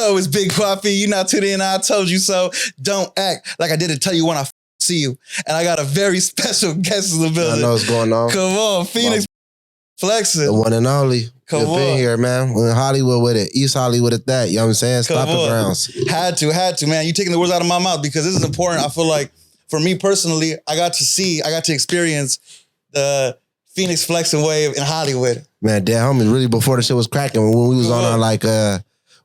Yo, it's Big Papi. You not tuned in. I told you so. Don't act like I didn't tell you when I see you. And I got a very special guest in the building. I know what's going on. Come on, Fenix Flexin. The one and only. Come on. Been here, man. We're in Hollywood with it. East Hollywood at that. You know what I'm saying? Stopping grounds. Had to, man. You taking the words out of my mouth because this is important. I feel like for me personally, I got to experience the Fenix Flexin wave in Hollywood. Man, damn, homie, really before the shit was cracking, when we was on our like,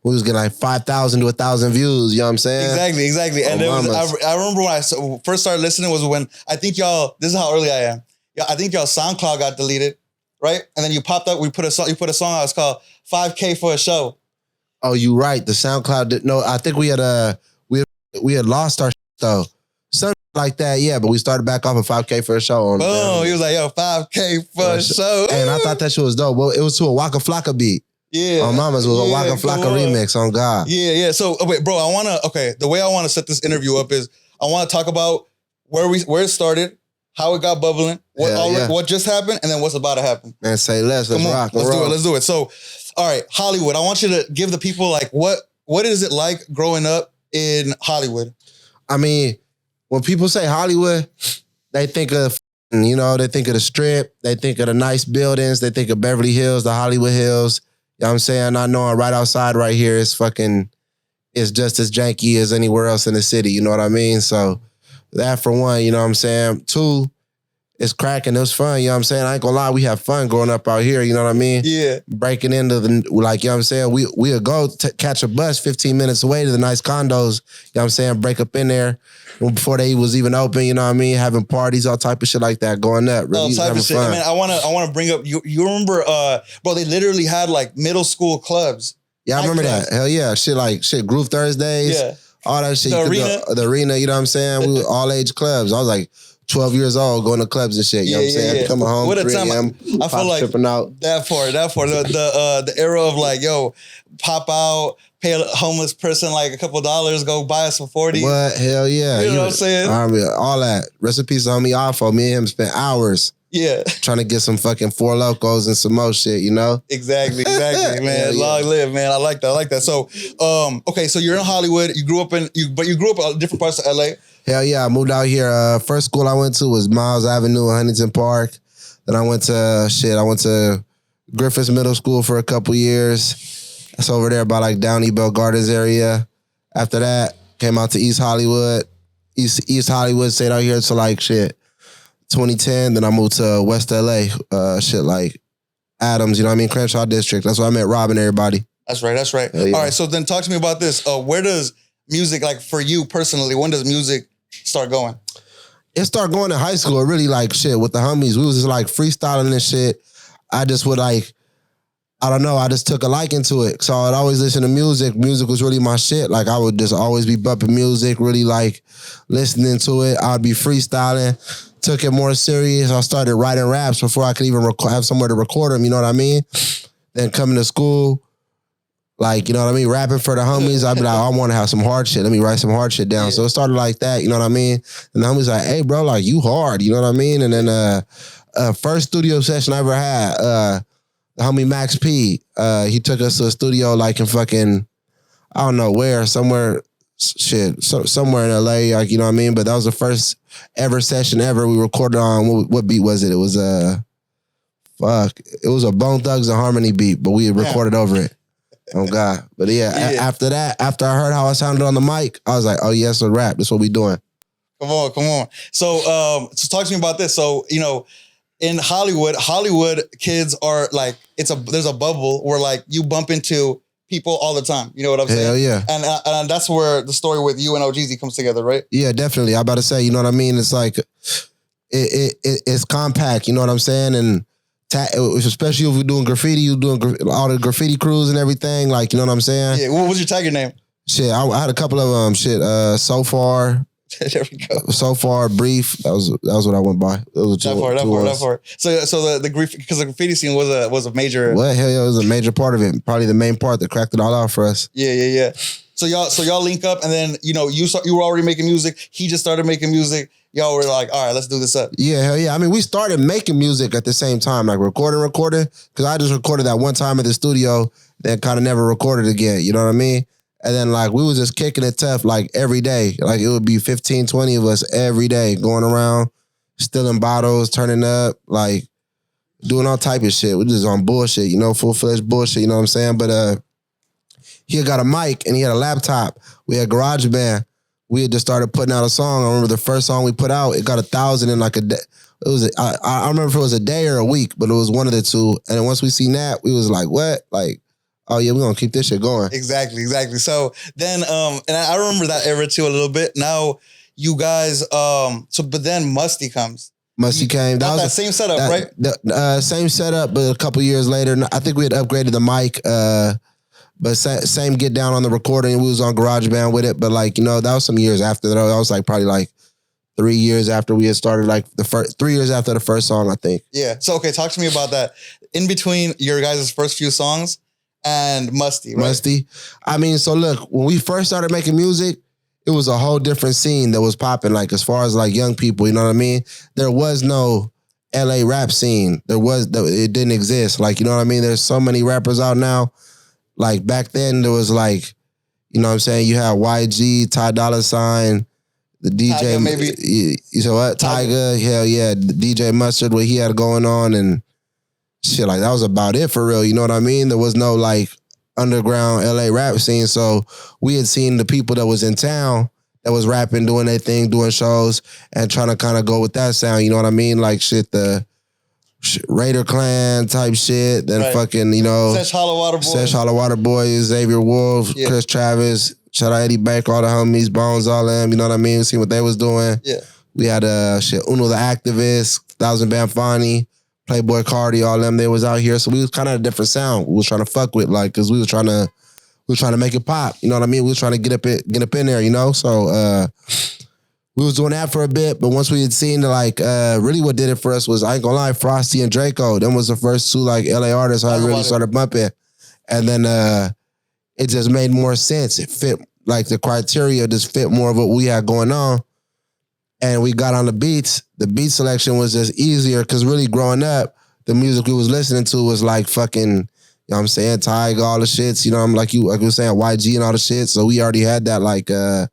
we was getting like 5,000 to 1,000 views, you know what I'm saying? Exactly. And I remember when I first started listening was when, I think y'all, this is how early I am. I think y'all SoundCloud got deleted, right? And then you popped up, you put a song out, it's called 5K for a show. Oh, you right. The SoundCloud, no, I think we had lost our shit though. Something like that, yeah, but we started back off at 5K for a show. Boom, he was like, yo, 5K for a show. And I thought that shit was dope. Well, it was to a Waka Flocka beat. Yeah. On Mama's was a Waka Flocka remix on God. Yeah. So, wait, bro, the way I want to set this interview up is I want to talk about where it started, how it got bubbling, what just happened, and then what's about to happen. Man, say less. Let's rock. Let's do it. So, all right, Hollywood. I want you to give the people like what is it like growing up in Hollywood? I mean, when people say Hollywood, they think of, they think of the Strip, they think of the nice buildings, they think of Beverly Hills, the Hollywood Hills. You know what I'm saying? I know right outside right here is it's just as janky as anywhere else in the city. You know what I mean? So that for one, you know what I'm saying? Two, it's cracking. It was fun. You know what I'm saying? I ain't gonna lie. We have fun growing up out here. You know what I mean? Yeah. Breaking into you know what I'm saying? We'll go catch a bus 15 minutes away to the nice condos. You know what I'm saying? Break up in there before they was even open. You know what I mean? Having parties, all type of shit like that going up. Really all type of shit. Fun. I mean, I want to bring up, you remember, bro, they literally had like middle school clubs. Yeah, I remember that. Hell yeah. Shit, Groove Thursdays. Yeah. All that shit. The arena, you know what I'm saying? We were all age clubs. I was like 12 years old going to clubs and shit. You know what I'm saying? Yeah. Coming home, what a 3 time. a.m. I feel like tripping out. That part. The era of like, yo, pop out, pay a homeless person like a couple dollars, go buy us for 40. What? Hell yeah. You know what I'm saying? I mean, all that. Recipes on me Alpha. Me and him spent hours. Yeah. Trying to get some fucking Four Locos and some more shit, you know? Exactly, man. Long live, man. I like that. So, okay, so you're in Hollywood. You grew up in different parts of LA. Hell yeah, I moved out here. First school I went to was Miles Avenue in Huntington Park. Then I went to Griffiths Middle School for a couple years. That's over there by like Downey Bell Gardens area. After that, came out to East Hollywood. East Hollywood, stayed out here till like 2010. Then I moved to West LA, shit like Adams, you know what I mean? Crenshaw District. That's where I met Rob and everybody. That's right. Yeah. All right, so then talk to me about this. Where does music, like for you personally, when does music start going? It started going in high school, really like shit with the homies. We was just like freestyling and shit. I just would like, I don't know, I just took a liking to it. So I'd always listen to music. Music was really my shit. Like I would just always be bumping music, really like listening to it. I'd be freestyling. Took it more serious. I started writing raps before I could even have somewhere to record them, you know what I mean? Then coming to school, like, you know what I mean? Rapping for the homies, I'd be like, I want to have some hard shit. Let me write some hard shit down. Yeah. So it started like that, you know what I mean? And the homies like, hey, bro, like, you hard, you know what I mean? And then first studio session I ever had, the homie Max P, he took us to a studio like in fucking, I don't know where, somewhere in LA, like, you know what I mean? But that was the first ever session ever we recorded on. What beat was it? It was it was a Bone Thugs and Harmony beat, but we recorded over it. Oh God. But yeah, after that, after I heard how I sounded on the mic, I was like, oh yes, a rap. That's what we doing. Come on. So talk to me about this. So, you know, in Hollywood kids are like, there's a bubble where like you bump into people all the time. You know what I'm saying? Hell yeah. And that's where the story with you and Ohgeesy comes together, right? Yeah, definitely. I'm about to say, you know what I mean? It's like, it's compact, you know what I'm saying? And especially if we're doing graffiti, you're doing all the graffiti crews and everything, like, you know what I'm saying? Yeah, what was your tagger name? Shit, I had a couple of them, So Far. There we go. So Far, Brief. That was what I went by. That part. So the because the graffiti scene was a major. What? Hell yeah, it was a major part of it. Probably the main part that cracked it all out for us. Yeah. So y'all link up, and then you were already making music. He just started making music. Y'all were like, all right, let's do this up. Yeah, hell yeah. I mean, we started making music at the same time, like recording, because I just recorded that one time at the studio, then kind of never recorded again. You know what I mean? And then like we was just kicking it tough like every day. Like it would be 15, 20 of us every day going around, stealing bottles, turning up, like doing all type of shit. We just on bullshit, you know, full-fledged bullshit, you know what I'm saying? But he had got a mic and he had a laptop. We had GarageBand. We had just started putting out a song. I remember the first song we put out, it got 1,000 in like a day. It was I remember if it was a day or a week, but it was one of the two. And then once we seen that, we was like, what? Like, oh yeah, we're gonna keep this shit going. Exactly. So then, and I remember that era too a little bit. Now you guys, but then Musty comes. Musty came. That was that same setup, right? Same setup, but a couple years later, I think we had upgraded the mic. But same get down on the recording. We was on GarageBand with it, but like, you know, that was some years after that. That was like probably like 3 years after we had started, like the first 3 years after the first song, I think. Yeah. So, okay, talk to me about that. In between your guys' first few songs and Musty, right? Musty. I mean, so look, when we first started making music, it was a whole different scene that was popping, like as far as like young people, you know what I mean? There was no LA rap scene. It didn't exist. Like, you know what I mean? There's so many rappers out now. Like back then there was like, you know what I'm saying? You had YG, Ty Dolla $ign, the DJ, Tyga, maybe. You know what? Tyga, hell yeah, the DJ Mustard, what he had going on and shit, like that was about it for real. You know what I mean? There was no like underground LA rap scene. So we had seen the people that was in town that was rapping, doing their thing, doing shows and trying to kind of go with that sound. You know what I mean? Like shit, the Raider Clan type shit. Then fucking, you know. Sesh Hollow Water Boys, Xavier Wolf, Chris Travis, shout out Eddie Baker, all the homies, Bones, all them. You know what I mean? See what they was doing. Yeah. We had Uno the Activist, 1000 Bamfani, Playboy Cardi, all them. They was out here. So we was kind of a different sound. We was trying to fuck with, like, cause we was trying to make it pop. You know what I mean? We was trying to get up in there, you know? So we was doing that for a bit, but once we had seen like really what did it for us was, I ain't gonna lie, Frosty and Draco. Them was the first two like LA artists I really started bumping. And then it just made more sense. It fit, like the criteria just fit more of what we had going on. And we got on the beats. The beat selection was just easier because really growing up, the music we was listening to was like fucking, you know what I'm saying, Tyga, all the shits, you know, I'm like you were saying, YG and all the shit. So we already had that like that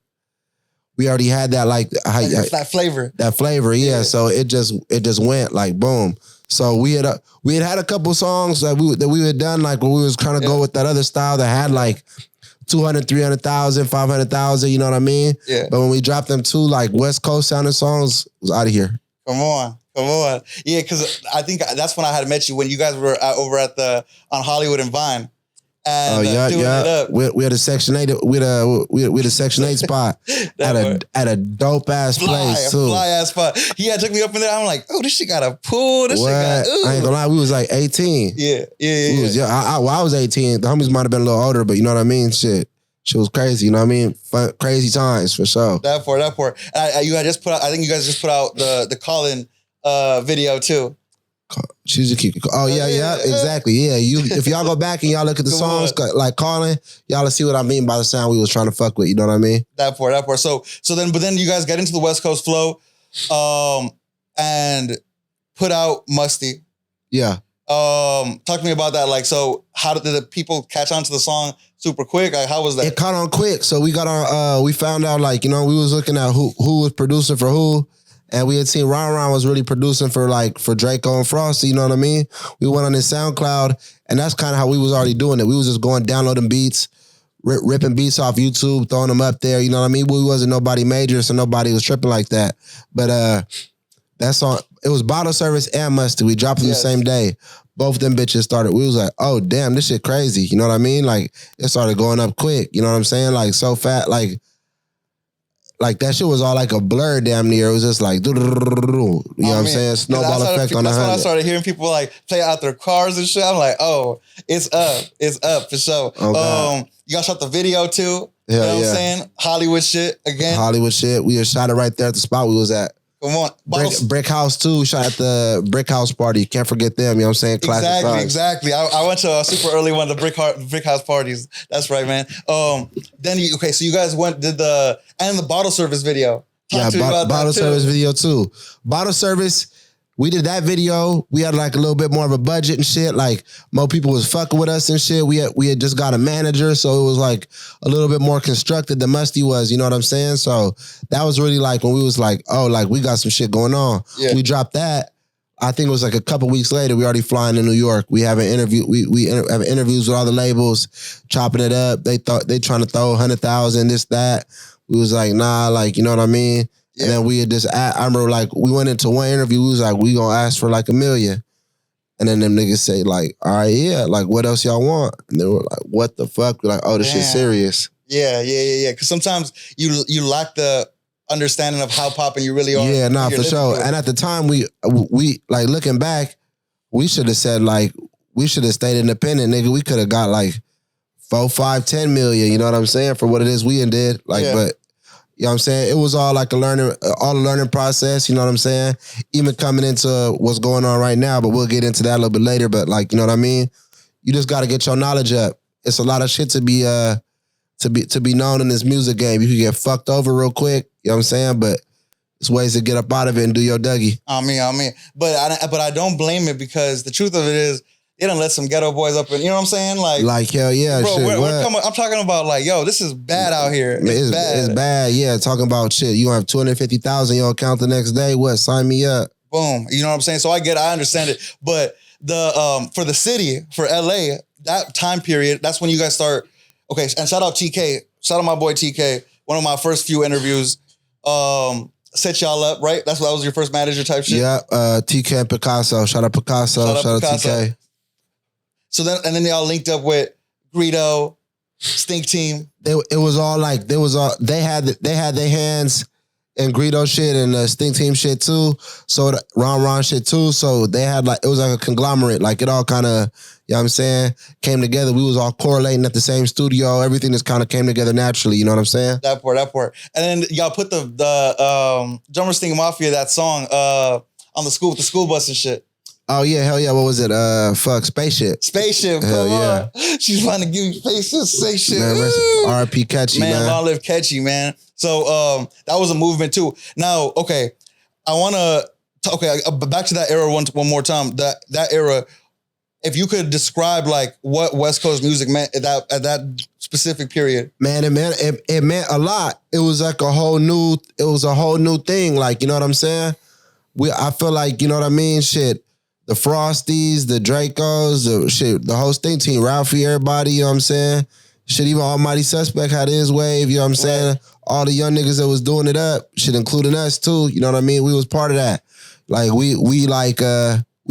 flavor. That flavor, yeah. So it just went like boom. So we had a couple songs that we had done like when we was trying to go with that other style that had like 200, 300,000, 500,000, you know what I mean? Yeah. But when we dropped them two like West Coast sounding songs, it was out of here. Come on. Yeah, because I think that's when I had met you, when you guys were over on Hollywood and Vine. And doing it up. We had a Section 8. We had a Section 8 spot at a dope ass place too. Fly ass spot. He had took me up in there. I'm like, oh, this shit got a pool. This shit got. Ooh. I ain't gonna lie, we was like 18. Yeah. I was 18. The homies might have been a little older, but you know what I mean. Shit was crazy. You know what I mean? Fun, crazy times for sure. That part. And you had just put out. I think you guys just put out the Colin video too. Oh yeah, exactly. Yeah, if y'all go back and y'all look at the songs like Calling, y'all will see what I mean by the sound we was trying to fuck with. You know what I mean? That part. So then you guys got into the West Coast flow, and put out Musty. Yeah. Talk to me about that. Like, so how did the people catch on to the song super quick? Like, how was that? It caught on quick. So we got on. We found out like, you know, we was looking at who was producing for who. And we had seen Ron was really producing for Draco and Frosty, you know what I mean? We went on his SoundCloud, and that's kind of how we was already doing it. We was just going downloading beats, ripping beats off YouTube, throwing them up there, you know what I mean? We wasn't nobody major, so nobody was tripping like that. But that song, it was Bottle Service and Musty. We dropped them the same day. Both of them bitches started. We was like, oh, damn, this shit crazy. You know what I mean? Like, it started going up quick. You know what I'm saying? Like, so fat, like that shit was all like a blur damn near. It was just like, you know what I'm saying? Snowball effect on the 100. That's when I started hearing people like play out their cars and shit. I'm like, oh, it's up for sure. Okay. You guys shot the video too. You know what I'm saying? Hollywood shit again. Hollywood shit. We just shot it right there at the spot we was at. Come on. Brick House too. Shot at the Brick House party. Can't forget them. You know what I'm saying? Classic Exactly. I went to a super early one of the Brick House parties. That's right, man. Then so you guys did the Bottle Service video. Talk to me about Bottle that Service video too. Bottle Service, we did that video. We had like a little bit more of a budget and shit. Like more people was fucking with us and shit. We had just got a manager, so it was like a little bit more constructed than Musty was. You know what I'm saying? So that was really like when we was like, oh, like we got some shit going on. Yeah. We dropped that. I think it was like a couple weeks later. We already flying to New York. We have an interview. We have interviews with all the labels, chopping it up. They trying to throw 100,000, this that. We was like, nah, like you know what I mean. Yeah. And then we had just, I remember like we went into one interview, we was like, we gonna ask for like $1 million. And then them niggas say like, all right, yeah, like what else y'all want? And they were like, what the fuck? We're like, oh, this shit's serious. Yeah. Cause sometimes you lack the understanding of how popping you really are. Yeah, nah, for sure. And at the time we like looking back, we should have said like, we should have stayed independent, nigga. We could have got like 4, 5, 10 million, you know what I'm saying? For what it is we did. Like, but you know what I'm saying? It was all like a learning process, you know what I'm saying? Even coming into what's going on right now, but we'll get into that a little bit later. But like, you know what I mean? You just got to get your knowledge up. It's a lot of shit to be known in this music game. You can get fucked over real quick, you know what I'm saying? But there's ways to get up out of it and do your Dougie. I mean. But I don't blame it because the truth of it is, they done let some ghetto boys up in, you know what I'm saying? Like hell yeah. Bro, shit, I'm talking about like, yo, this is bad out here. It's bad. It's bad, yeah. Talking about shit. You have 250,000 in your account the next day. What? Sign me up. Boom. You know what I'm saying? So I understand it. But for the city, for LA, that time period, that's when you guys start. Okay, and shout out TK. Shout out my boy TK. One of my first few interviews. Set y'all up, right? That was your first manager type shit? Yeah, TK and Picasso. Shout out Picasso. Shout out TK. So then y'all linked up with Greedo, Stink Team. It was all like they had their hands in Greedo shit and the Stink Team shit too. So the Ron shit too. So they had like, it was like a conglomerate. Like it all kind of, you know what I'm saying, came together. We was all correlating at the same studio. Everything just kind of came together naturally. You know what I'm saying? That part. And then y'all put the Drummer Sting Mafia, that song on the school bus and shit. Oh yeah, hell yeah. What was it? Spaceship. Hell yeah. She's trying to give me Spaceship. Man, R.I.P. Catchy, man. Long live Catchy, man. So that was a movement too. Now, okay, I want to back to that era one more time. That era, if you could describe like what West Coast music meant at that specific period. Man, it meant a lot. It was like a whole new thing. Like, you know what I'm saying? I feel like, you know what I mean? Shit. The Frosties, the Dracos, the whole Stink Team, Ralphie, everybody, you know what I'm saying? Shit, even Almighty Suspect had his wave, you know what I'm saying? Right. All the young niggas that was doing it up, shit, including us too, you know what I mean? We was part of that. Like, we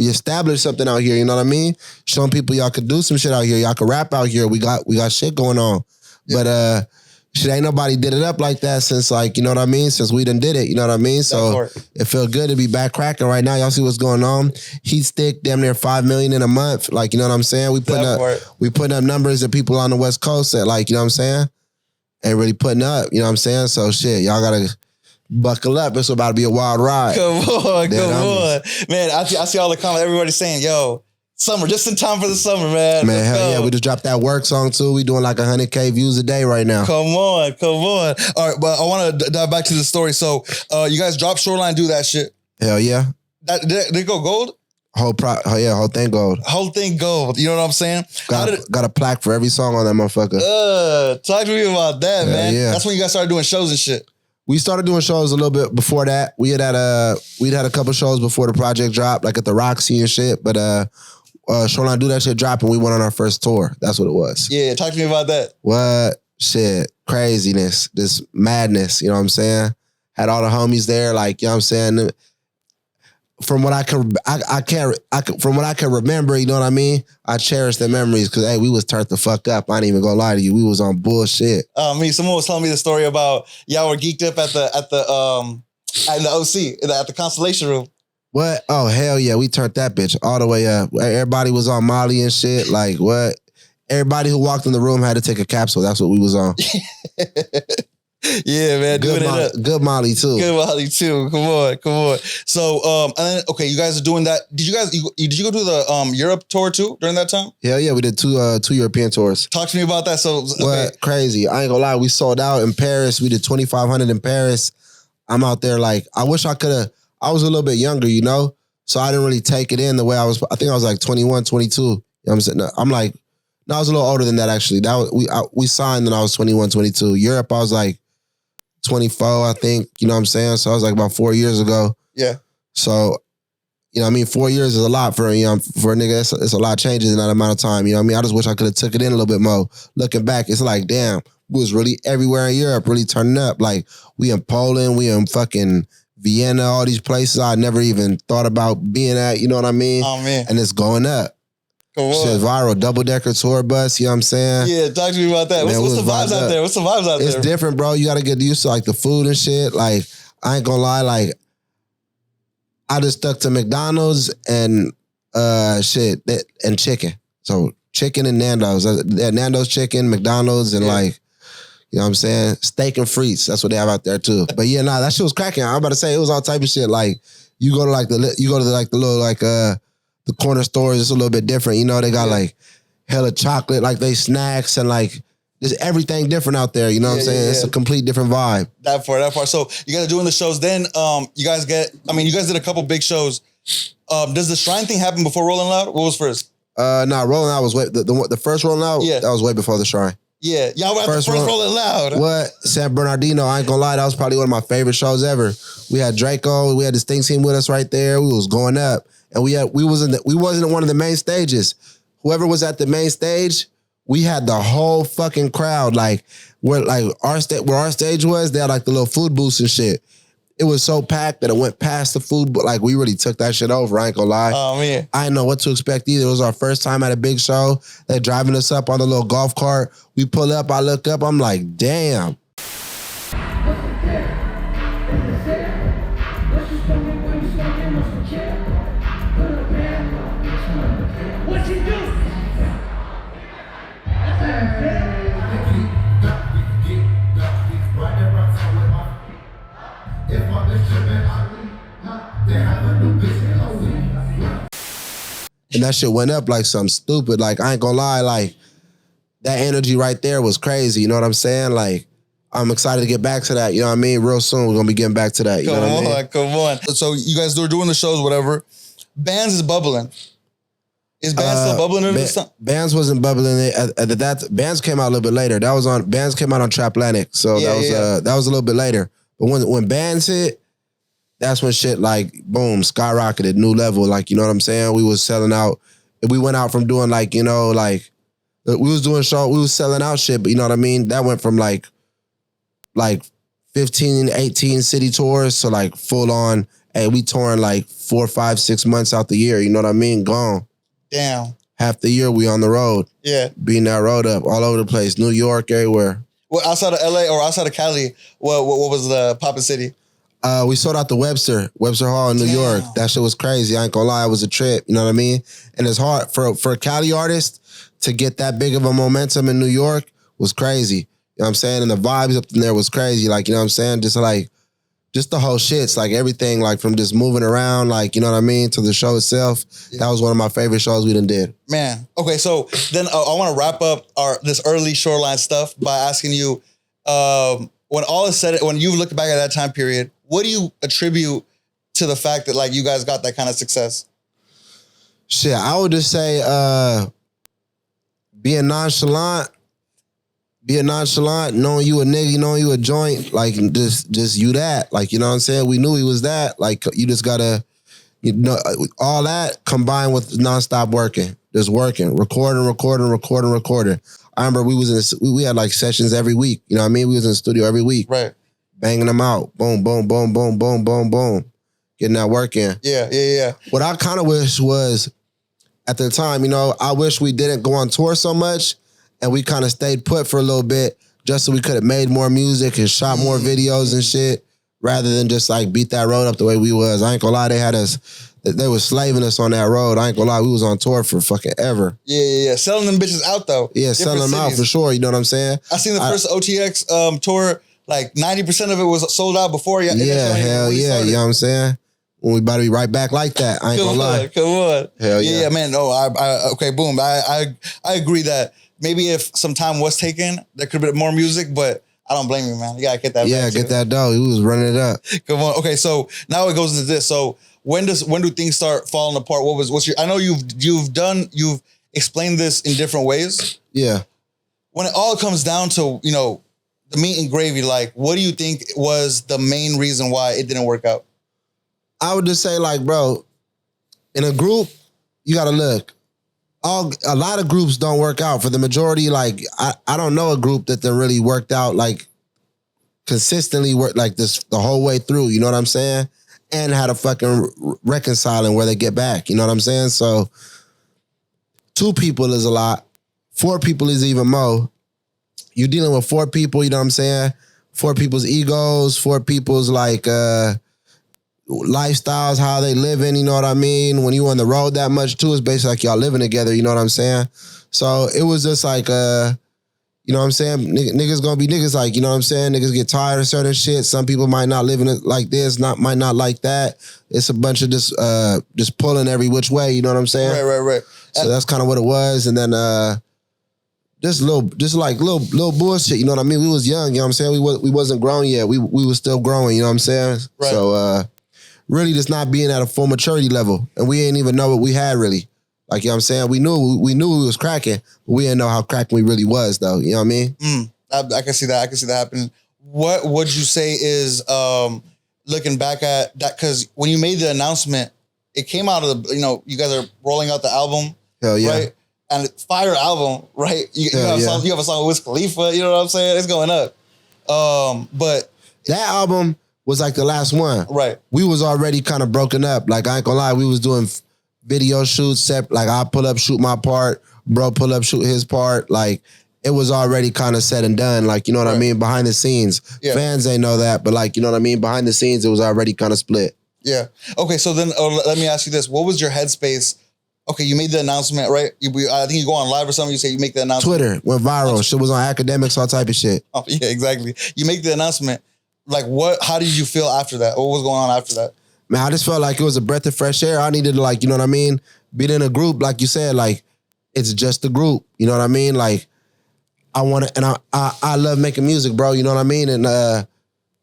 established something out here, you know what I mean? Showing people y'all could do some shit out here, y'all could rap out here, we got shit going on. Yeah. But, shit, ain't nobody did it up like that since, like, you know what I mean? Since we done did it, you know what I mean? So it felt good to be back cracking right now. Y'all see what's going on? Heat Stick, damn near 5 million in a month. Like, you know what I'm saying? We putting up numbers that people on the West Coast that, like, you know what I'm saying? Ain't really putting up, you know what I'm saying? So shit, y'all gotta buckle up. It's about to be a wild ride. Come on. Man, I see all the comments. Everybody saying, yo, summer, just in time for the summer, man. Man, hell yeah. We just dropped that work song too. We doing like 100K views a day right now. Come on. All right, but I want to dive back to the story. So you guys dropped Shoreline, do that shit. Hell yeah. Did it go gold? Whole thing gold. Whole thing gold. You know what I'm saying? Got a plaque for every song on that motherfucker. Talk to me about that, man. Yeah. That's when you guys started doing shows and shit. We started doing shows a little bit before that. We'd had a couple shows before the project dropped, like at the Roxy and shit. But Shoreline Do That Shit dropped and we went on our first tour. That's what it was. Yeah, talk to me about that. What? Shit. Craziness. This madness, you know what I'm saying? Had all the homies there, like, you know what I'm saying? From what I can remember, you know what I mean? I cherish the memories because, hey, we was turned the fuck up. I ain't even gonna lie to you. We was on bullshit. Someone was telling me the story about y'all were geeked up at the OC, at the Constellation Room. What? Oh, hell yeah. We turned that bitch all the way up. Everybody was on Molly and shit. Like, what? Everybody who walked in the room had to take a capsule. That's what we was on. Yeah, man. Good Molly too. Good Molly too. Come on. So, and then, okay, you guys are doing that. Did you go to the Europe tour too during that time? Hell yeah, we did two European tours. Talk to me about that. So, okay. What? Crazy. I ain't gonna lie. We sold out in Paris. We did 2,500 in Paris. I'm out there like, I wish I could have, I was a little bit younger, you know? So I didn't really take it in the way I was. I think I was like 21, 22. You know what I'm saying? I'm like, no, I was a little older than that actually. That was, we signed when I was 21, 22. Europe, I was like 24, I think. You know what I'm saying? So I was like about 4 years ago. Yeah. So, you know what I mean? 4 years is a lot for, you know, for a nigga. It's a lot of changes in that amount of time. You know what I mean? I just wish I could have took it in a little bit more. Looking back, it's like, damn, we was really everywhere in Europe, really turning up. Like, we in Poland, we in fucking Vienna, all these places I never even thought about being at, you know what I mean? Oh, man. And it's going up. Shit's viral, double-decker tour bus, you know what I'm saying? Yeah, talk to me about that. Man, what's the vibes out there? What's the vibes out there? It's different, bro. You got to get used to, like, the food and shit. Like, I ain't gonna lie, like, I just stuck to McDonald's and and chicken. So chicken and Nando's. Nando's chicken, McDonald's, and like, you know what I'm saying? Steak and frites. That's what they have out there too. But yeah, nah, that shit was cracking. I'm about to say it was all type of shit. Like, you go to the little like the corner stores, it's a little bit different. You know, they got like hella chocolate, like they snacks and like there's everything different out there. You know what I'm saying? Yeah. It's a complete different vibe. That part. So you guys are doing the shows. Then you guys did a couple big shows. Does the Shrine thing happen before Rolling Loud? What was first? Rolling Loud was way the first Rolling Loud. Yeah, that was way before the Shrine. Yeah, y'all were at the first Rolling Loud. What? San Bernardino, I ain't gonna lie, that was probably one of my favorite shows ever. We had Draco, we had the Sting team with us right there. We was going up. And we wasn't one of the main stages. Whoever was at the main stage, we had the whole fucking crowd. Like where our stage was, they had like the little food booths and shit. It was so packed that it went past the food, but like we really took that shit over. I ain't gonna lie. Oh man, I didn't know what to expect either. It was our first time at a big show. They're driving us up on the little golf cart. We pull up, I look up, I'm like, damn. And that shit went up like something stupid. Like, I ain't gonna lie, like, that energy right there was crazy. You know what I'm saying? Like, I'm excited to get back to that. You know what I mean? Real soon, we're gonna be getting back to that. You know what I mean? Come on. So you guys are doing the shows, whatever. Bands is bubbling. Is Bands still bubbling in this time? Bands wasn't bubbling. Bands came out a little bit later. Bands came out on Traplantic. So that was a little bit later. But when Bands hit, that's when shit like, boom, skyrocketed, new level. Like, you know what I'm saying? We was selling out. We went out from doing like, you know, like, we was doing show, we was selling out shit, but you know what I mean? That went from like 15, 18 city tours to like full on, hey, we touring like 4, 5, 6 months out the year. You know what I mean? Gone. Damn. Half the year we on the road. Yeah. Beating that road up all over the place. New York, everywhere. Well, outside of LA or outside of Cali, what was the poppin' city? We sold out the Webster Hall in New York. That shit was crazy. I ain't gonna lie, it was a trip. You know what I mean? And it's hard for a Cali artist to get that big of a momentum in New York was crazy. You know what I'm saying? And the vibes up in there was crazy. Like, you know what I'm saying? Just the whole shit's like everything, like from just moving around, like, you know what I mean, to the show itself. Yeah. That was one of my favorite shows we done did. Man. Okay, so then I want to wrap up this early Shoreline stuff by asking you, when all is said, when you look back at that time period, what do you attribute to the fact that like you guys got that kind of success? Shit, I would just say being nonchalant, knowing you a nigga, knowing you a joint, like just you that. Like, you know what I'm saying? We knew he was that. Like, you just gotta, you know, all that combined with nonstop working. Just working, recording. I remember we had like sessions every week. You know what I mean? We was in the studio every week. Right. Banging them out. Boom, boom, boom, boom, boom, boom, boom. Getting that work in. Yeah. What I kind of wish was, at the time, you know, I wish we didn't go on tour so much and we kind of stayed put for a little bit just so we could have made more music and shot more videos and shit rather than just like beat that road up the way we was. I ain't gonna lie, they was slaving us on that road. I ain't gonna lie, we was on tour for fucking ever. Yeah. Selling them bitches out though. Yeah, selling them out for sure. You know what I'm saying? I seen the first OTX tour. Like 90% of it was sold out before. Yeah, hell yeah. You know what I'm saying? When we about to be right back like that. I ain't gonna lie. Come on. Hell yeah. Yeah, man. No, okay, boom. I agree that maybe if some time was taken, there could have been more music, but I don't blame you, man. You gotta get that. Yeah, get that dough. He was running it up. Come on. Okay, so now it goes into this. So when do things start falling apart? I know you've explained this in different ways. Yeah. When it all comes down to, you know, the meat and gravy, like, what do you think was the main reason why it didn't work out? I would just say, like, bro, in a group, you gotta look. A lot of groups don't work out. For the majority, like, I don't know a group that really worked out, like, consistently work like this the whole way through, you know what I'm saying? And had a fucking reconciling where they get back, you know what I'm saying? So 2 people is a lot. 4 people is even more. You're dealing with 4 people, you know what I'm saying? 4 people's egos, 4 people's like lifestyles, how they living, you know what I mean? When you on the road that much too, it's basically like y'all living together, you know what I'm saying? So it was just like you know what I'm saying? Niggas gonna be niggas, like, you know what I'm saying? Niggas get tired of certain shit. Some people might not live in it like this, might not like that. It's a bunch of just pulling every which way, you know what I'm saying? Right. So that's kind of what it was. And then just little bullshit, you know what I mean? We was young, you know what I'm saying? We wasn't grown yet. We was still growing, you know what I'm saying? Right. So really just not being at a full maturity level. And we didn't even know what we had really. Like, you know what I'm saying? We knew we was cracking, but we didn't know how cracking we really was, though. You know what I mean? I can see that. I can see that happening. What would you say is, looking back at that, because when you made the announcement, it came out of the, you know, you guys are rolling out the album. Hell yeah. Right? And fire album, right? You have a song with Wiz Khalifa, you know what I'm saying? It's going up. But that album was like the last one. Right. We was already kind of broken up. Like, I ain't gonna lie, we was doing video shoots, like I pull up, shoot my part, bro pull up, shoot his part. Like, it was already kind of said and done. Like, you know what I mean? Behind the scenes. Yeah. Fans ain't know that, but like, you know what I mean? Behind the scenes, it was already kind of split. Yeah. Okay, so then let me ask you this. What was your headspace? Okay, you made the announcement, right? I think you go on live or something, you say you make the announcement. Twitter went viral. Shit was on academics, all type of shit. Oh, yeah, exactly. You make the announcement. Like, how did you feel after that? What was going on after that? Man, I just felt like it was a breath of fresh air. I needed to, like, you know what I mean? Be in a group, like you said, like, it's just a group. You know what I mean? Like, I love making music, bro. You know what I mean? And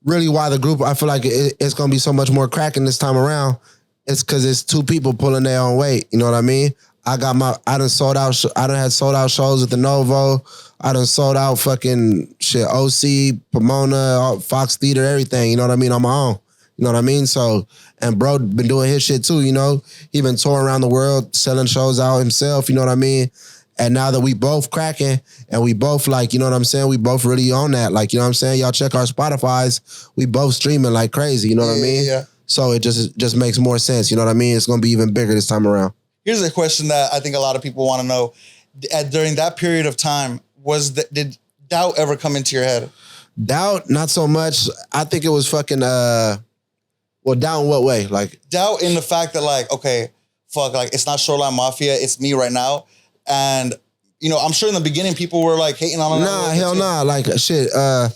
really why the group, I feel like it's going to be so much more cracking this time around. It's because it's 2 people pulling their own weight. You know what I mean? I done had sold out shows at the Novo. I done sold out fucking shit, OC, Pomona, Fox Theater, everything. You know what I mean? On my own. You know what I mean? So, and bro been doing his shit too, you know? He been touring around the world, selling shows out himself, you know what I mean? And now that we both cracking and we both, like, you know what I'm saying? We both really on that. Like, you know what I'm saying? Y'all check our Spotifys. We both streaming like crazy, you know what I mean? Yeah. So it just makes more sense, you know what I mean? It's going to be even bigger this time around. Here's a question that I think a lot of people want to know. During that period of time, did doubt ever come into your head? Doubt? Not so much. I think it was fucking, well, doubt in what way? Like, doubt in the fact that, like, okay, fuck, like, it's not Shoreline Mafia, it's me right now. And, you know, I'm sure in the beginning people were like hating on it. Nah, hell nah. Like, shit, there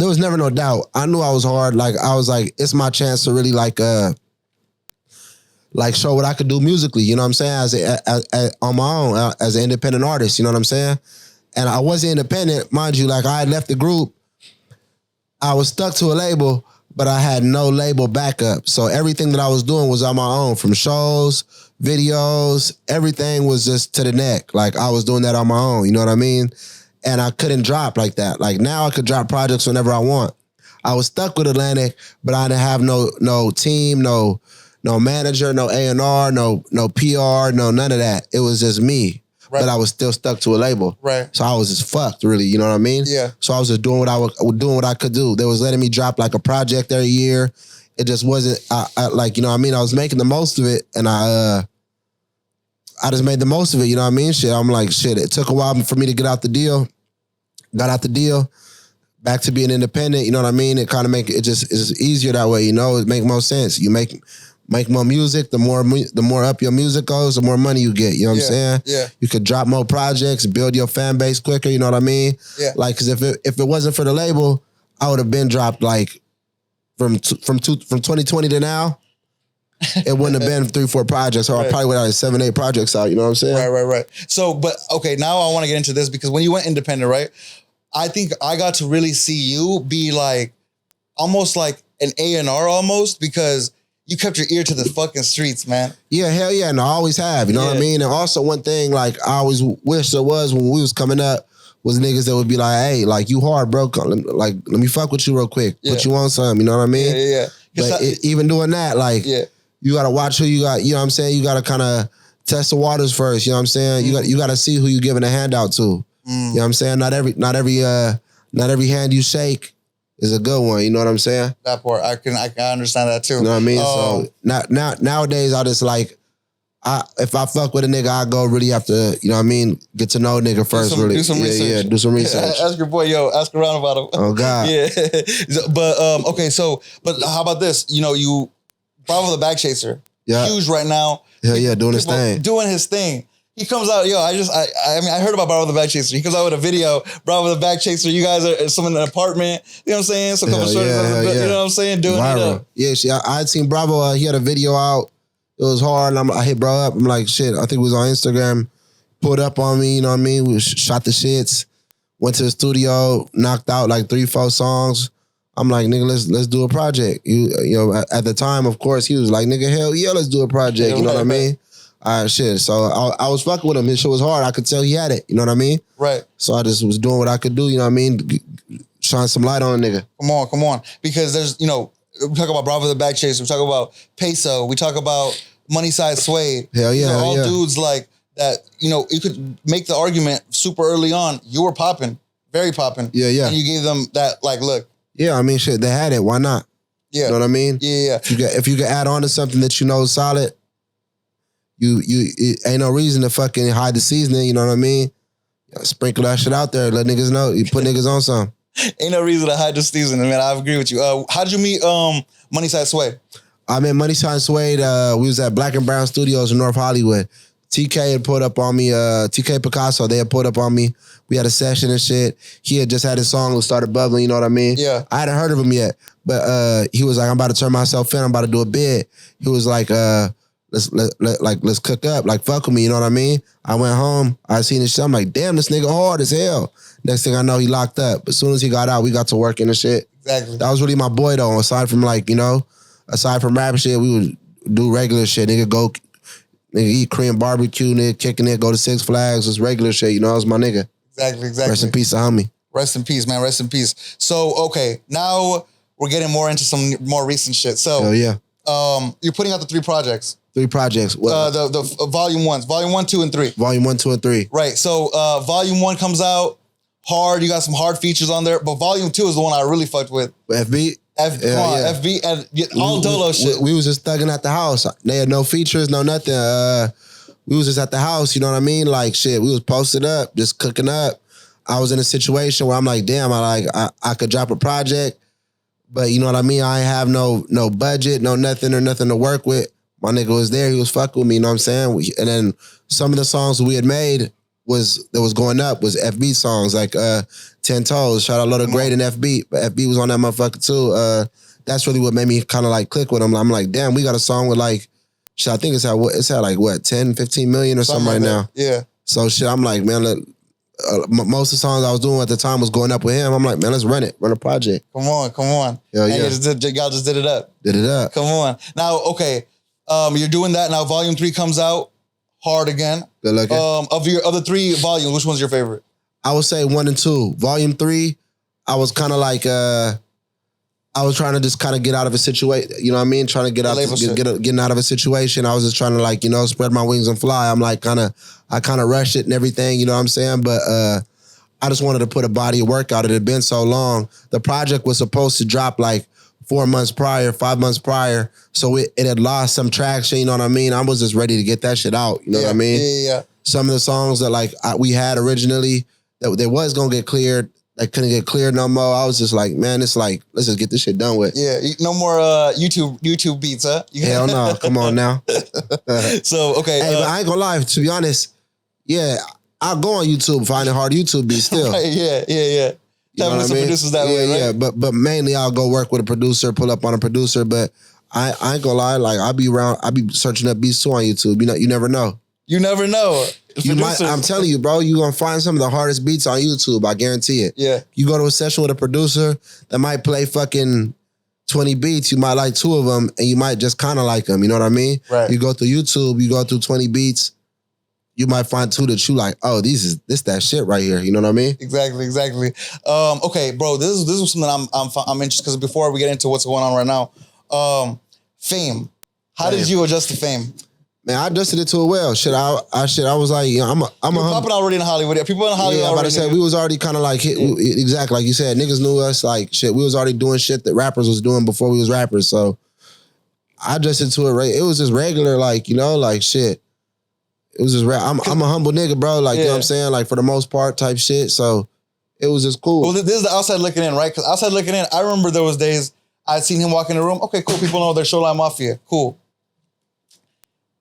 was never no doubt. I knew I was hard. Like, I was like, it's my chance to really like show what I could do musically, you know what I'm saying? As on my own, as an independent artist, you know what I'm saying? And I wasn't independent, mind you, like I had left the group. I was stuck to a label, but I had no label backup. So everything that I was doing was on my own, from shows, videos, everything was just to the neck. Like, I was doing that on my own, you know what I mean? And I couldn't drop like that. Like, now I could drop projects whenever I want. I was stuck with Atlantic, but I didn't have no team, no manager, no A&R, no PR, no none of that. It was just me. Right. But I was still stuck to a label. Right. So I was just fucked, really, you know what I mean? Yeah. So I was just doing what I could do. They was letting me drop like a project every year. It just wasn't, I like, you know what I mean? I was making the most of it, and I just made the most of it, you know what I mean? Shit, I'm like, shit, it took a while for me to get out the deal. Got out the deal, back to being independent, you know what I mean? It kind of it's just easier that way, you know? It make more sense. You make more music, the more up your music goes, the more money you get, you know what I'm saying? Yeah. You could drop more projects, build your fan base quicker, you know what I mean? Yeah. Like, cause if it wasn't for the label, I would have been dropped like from 2020 to now. It wouldn't have been 3-4 projects, or I probably would have had 7-8 projects out, you know what I'm saying? Right. So, but okay, now I want to get into this, because when you went independent, right? I think I got to really see you be like, almost like an A&R almost, because you kept your ear to the fucking streets, man. Yeah, hell yeah, and I always have. You know what I mean? And also one thing, like I always wish there was when we was coming up was niggas that would be like, hey, like you hard, bro. Like let me fuck with you real quick. Put you on something. You know what I mean? Yeah. But even doing that, like you gotta watch who you got. You know what I'm saying? You gotta kind of test the waters first. You know what I'm saying? You gotta see who you giving a handout to. You know what I'm saying? Not every hand you shake is a good one. You know what I'm saying? That part, I can understand that too. You know what I mean? So nowadays, I just like, if I fuck with a nigga, I go really have to, you know what I mean, get to know a nigga first. Do some research. Yeah, do some research. Ask your boy, ask around about him. Oh God. Yeah. But okay, but how about this? You know, Bravo the Bag Chaser, huge right now. Hell yeah, doing his thing. Doing his thing. He comes out, I mean, I heard about Bravo the Bag Chaser. He comes out with a video, Bravo the Bag Chaser. You guys are some in an apartment. You know what I'm saying? So a couple shorties, you know what I'm saying? Doing viral. It up. Yeah, see, I had seen Bravo. He had a video out. It was hard. And I hit bro up. I'm like, shit. I think it was on Instagram. Pulled up on me. You know what I mean? We shot the shits. Went to the studio. Knocked out like 3-4 songs. I'm like, nigga, let's do a project. You know, at the time, of course, he was like, nigga, hell yeah, let's do a project. You know what I mean? Shit. So I was fucking with him. His shit was hard. I could tell he had it. You know what I mean? Right. So I just was doing what I could do. You know what I mean? Shine some light on a nigga. Come on. Because there's, we talk about Bravo the Bag Chaser. We talk about Peso. We talk about Money Size Suede. Hell yeah. These are all dudes like that, you could make the argument super early on. You were popping. Very popping. Yeah. And you gave them that, like, look. Yeah, I mean, shit, they had it. Why not? Yeah. You know what I mean? Yeah. If you can add on to something that you know is solid, you ain't no reason to fucking hide the seasoning, you know what I mean? Sprinkle that shit out there, let niggas know. You put niggas on something. Ain't no reason to hide the seasoning, man. I agree with you. How'd you meet Money Size Suede? I met Money Size Suede. We was at Black and Brown Studios in North Hollywood. TK had put up on me, TK Picasso, they had put up on me. We had a session and shit. He had just had his song that started bubbling, you know what I mean? Yeah. I hadn't heard of him yet, but he was like, I'm about to turn myself in. I'm about to do a bid. He was like, let's cook up, like fuck with me, you know what I mean? I went home, I seen this shit. I'm like, damn, this nigga hard as hell. Next thing I know, he locked up. As soon as he got out, we got to working and shit. Exactly. That was really my boy though. Aside from aside from rap shit, we would do regular shit. Nigga eat Korean barbecue, nigga kicking it, go to Six Flags, just regular shit. You know, that was my nigga. Exactly. Rest in peace, homie. Rest in peace, man. Rest in peace. So, okay, now we're getting more into some more recent shit. So, hell yeah. You're putting out the 3 projects. 3 projects. The volume 1s. Volume 1, 2, and 3. Volume 1, 2, and 3. Right. So, volume 1 comes out hard. You got some hard features on there. But volume 2 is the one I really fucked with. FB? FB and all Dolo shit. We was just thugging at the house. They had no features, no nothing. We was just at the house, you know what I mean? Like shit, we was posted up, just cooking up. I was in a situation where I'm like, damn, I could drop a project, but you know what I mean? I ain't have no budget, no nothing to work with. My nigga was there, he was fucking with me, you know what I'm saying? And then some of the songs we had made was going up was FB songs, like 10 Toes. Shout out Loaded Great and FB. But FB was on that motherfucker too. That's really what made me kind of like click with him. I'm like, damn, we got a song with like, shit, I think it's at like what, 10, 15 million or something right now. Yeah. So shit, I'm like, man, most of the songs I was doing at the time was going up with him. I'm like, man, let's run a project. Come on. Hell yeah. Y'all just did it up. Did it up. Come on. Now, okay, you're doing that. Now volume 3 comes out hard again. Good looking. Of the 3 volumes, which one's your favorite? I would say 1 and 2. Volume 3, I was kind of like, I was trying to just kind of get out of a situation, you know what I mean? Trying to getting out of a situation. I was just trying to like, spread my wings and fly. I'm like I kind of rushed it and everything, you know what I'm saying? But I just wanted to put a body of work out. It had been so long. The project was supposed to drop like 4 months prior, 5 months prior. So it had lost some traction, you know what I mean? I was just ready to get that shit out, you know what I mean? Yeah. Some of the songs that we had originally that they was gonna get cleared, I couldn't get cleared no more. I was just like, man, it's like, let's just get this shit done with. Yeah, no more YouTube beats, huh? Hell no, come on now. So, okay. Hey, but I ain't gonna lie, to be honest, yeah, I'll go on YouTube, find a hard YouTube beat still. Right, yeah. You know what I mean? Producers that way, right? Yeah, but mainly I'll go work with a producer, pull up on a producer, but I ain't gonna lie, like I'll be searching up beats too on YouTube. You never know. You never know. I'm telling you, bro, you're gonna find some of the hardest beats on YouTube. I guarantee it. Yeah. You go to a session with a producer that might play fucking 20 beats, you might like 2 of them, and you might just kind of like them. You know what I mean? Right. You go through YouTube, you go through 20 beats, you might find 2 that you like. Oh, this that shit right here. You know what I mean? Exactly. Okay, bro. This is something I'm interested, because before we get into what's going on right now, fame. How did you adjust to fame? Man, I adjusted it to it well. I was like, I'm a popping already in Hollywood. People in Hollywood. Yeah, already. But I said we was already kind of like exactly like you said. Niggas knew us like shit. We was already doing shit that rappers was doing before we was rappers. So I adjusted to it. It was just regular, like like shit. It was just I'm a humble nigga, bro. Like you know what I'm saying, like for the most part, type shit. So it was just cool. Well, this is the outside looking in, right? Because outside looking in, I remember there was days I'd seen him walk in the room. Okay, cool. People know they're Shoreline Mafia. Cool.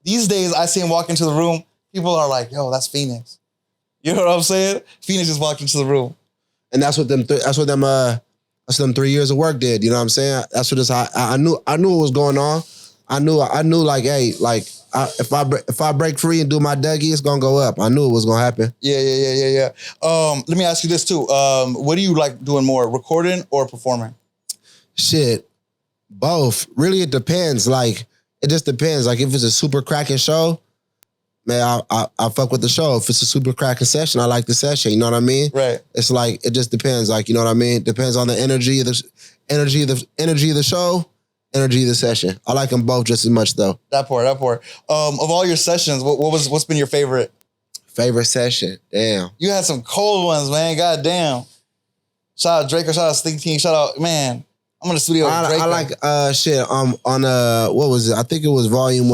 These days, I see him walk into the room. People are like, "Yo, that's Fenix." You know what I'm saying? Fenix just walked into the room, and that's what them 3 years of work did. You know what I'm saying? That's what I knew what was going on. I knew like, hey, like if I break free and do my Dougie, it's gonna go up. I knew it was gonna happen. Yeah. Let me ask you this too. What do you like doing more, recording or performing? Shit, both. Really, it depends. Like. It just depends. Like if it's a super cracking show, man, I fuck with the show. If it's a super cracking session, I like the session. You know what I mean? Right. It's like it just depends. Like you know what I mean? It depends on the energy of the show, energy of the session. I like them both just as much though. That part. Of all your sessions, what's been your favorite? Favorite session? Damn. You had some cold ones, man. God damn. Shout out Draco. Shout out Stink Team. Shout out man. I'm in the studio with Draco. I like shit on what was it? I think it was volume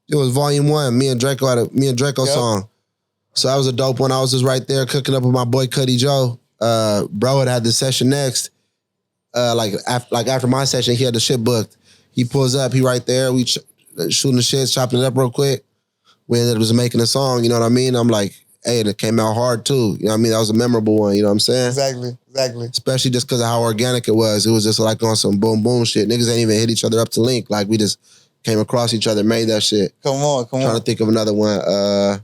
volume 1. Me and Draco song. So that was a dope one. I was just right there cooking up with my boy Cuddy Joe. Bro had the session next. Like after my session, he had the shit booked. He pulls up, he right there. We shooting the shit, chopping it up real quick. We ended up just making a song, you know what I mean? I'm like, hey, and it came out hard too. You know what I mean? That was a memorable one, you know what I'm saying? Exactly. Especially just because of how organic it was. It was just like on some boom boom shit. Niggas ain't even hit each other up to link. Like we just came across each other, made that shit. Come on. Trying to think of another one.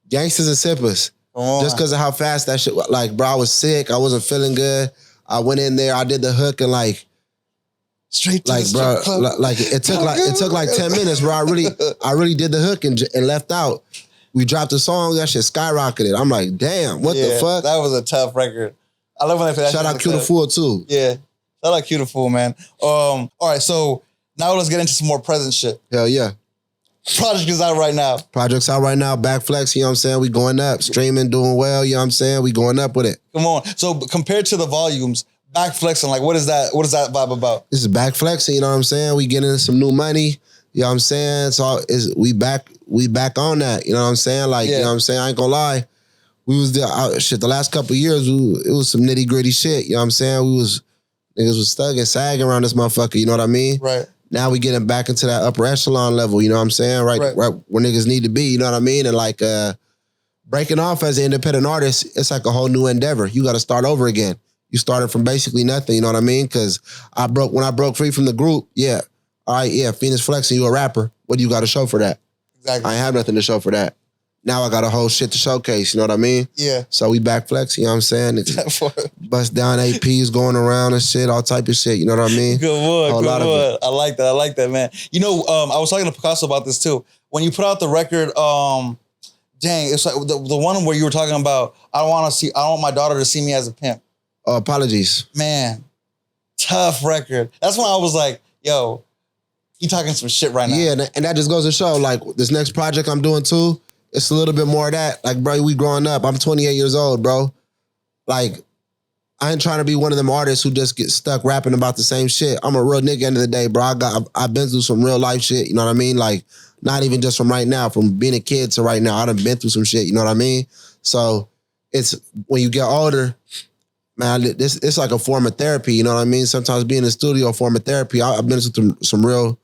Gangsters and Sippers. Just because of how fast that shit, like bro, I was sick. I wasn't feeling good. I went in there, I did the hook and like, straight to like the bro, strip club. like it took like 10 minutes, bro. I really did the hook and left out. We dropped the song, that shit skyrocketed. I'm like, damn, what the fuck? That was a tough record. I love when they play that. Shout out Q the Fool too. Yeah. Shout out Q the Fool, man. All right, so now let's get into some more present shit. Hell yeah. Project is out right now. Project's out right now. Back Flex, you know what I'm saying? We going up. Streaming, doing well, you know what I'm saying? We going up with it. Come on. So compared to the volumes, Back Flexing, like what is that vibe about? This is Back Flexing, you know what I'm saying? We getting some new money. You know what I'm saying? So we back on that. You know what I'm saying? Like, you know what I'm saying? I ain't gonna lie. We was there, the last couple of years, it was some nitty gritty shit. You know what I'm saying? Niggas was stuck and sagging around this motherfucker. You know what I mean? Right. Now we getting back into that upper echelon level. You know what I'm saying? Right where niggas need to be. You know what I mean? And like breaking off as an independent artist, it's like a whole new endeavor. You got to start over again. You started from basically nothing. You know what I mean? Because when I broke free from the group, yeah. All right, yeah, Fenix Flexin, you a rapper. What do you got to show for that? Exactly. I ain't have nothing to show for that. Now I got a whole shit to showcase, you know what I mean? Yeah. So we back flex, you know what I'm saying? Bust down APs going around and shit, all type of shit, you know what I mean? Good one. I like that, man. You know, I was talking to Picasso about this too. When you put out the record, dang, it's like the one where you were talking about, I don't want my daughter to see me as a pimp. Apologies. Man, tough record. That's when I was like, yo, he talking some shit right now. Yeah, and that just goes to show, like, this next project I'm doing too, it's a little bit more of that. Like, bro, we growing up. I'm 28 years old, bro. Like, I ain't trying to be one of them artists who just get stuck rapping about the same shit. I'm a real nigga end of the day, bro. I've been through some real life shit, you know what I mean? Like, not even just from right now, from being a kid to right now. I done been through some shit, you know what I mean? So, it's, when you get older, man, it's like a form of therapy, you know what I mean? Sometimes being in the studio, a form of therapy. I've been through some real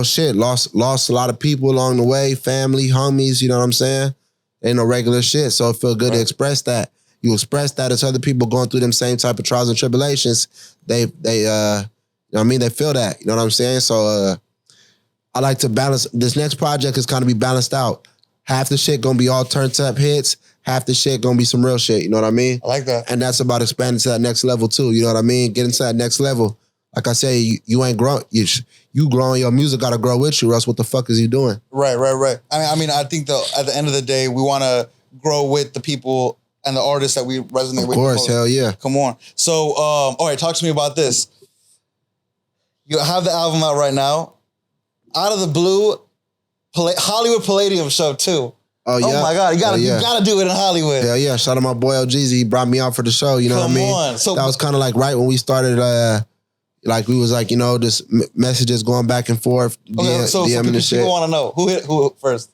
shit. Lost a lot of people along the way, family, homies, you know what I'm saying? Ain't no regular shit, so it feel good to express that. You express that as other people going through them same type of trials and tribulations. They you know what I mean? They feel that, you know what I'm saying? So I like to balance, this next project is kind of be balanced out. Half the shit gonna be all turned up hits, half the shit gonna be some real shit. You know what I mean? I like that. And that's about expanding to that next level too. You know what I mean? Getting to that next level. Like I say, you ain't grown. You growing. Your music gotta grow with you. Or else, what the fuck is you doing? Right. I mean, I think though, at the end of the day, we want to grow with the people and the artists that we resonate with. Of course, hell yeah. Come on. So, all right, talk to me about this. You have the album out right now. Out of the blue, Hollywood Palladium show too. Oh yeah. Oh my God, you gotta do it in Hollywood. Hell yeah. Shout out my boy Ohgeesy. He brought me out for the show. You know what I mean? Come on. So that was kind of like right when we started. Like we was like, you know, just messages going back and forth. Okay, so people want to know who first.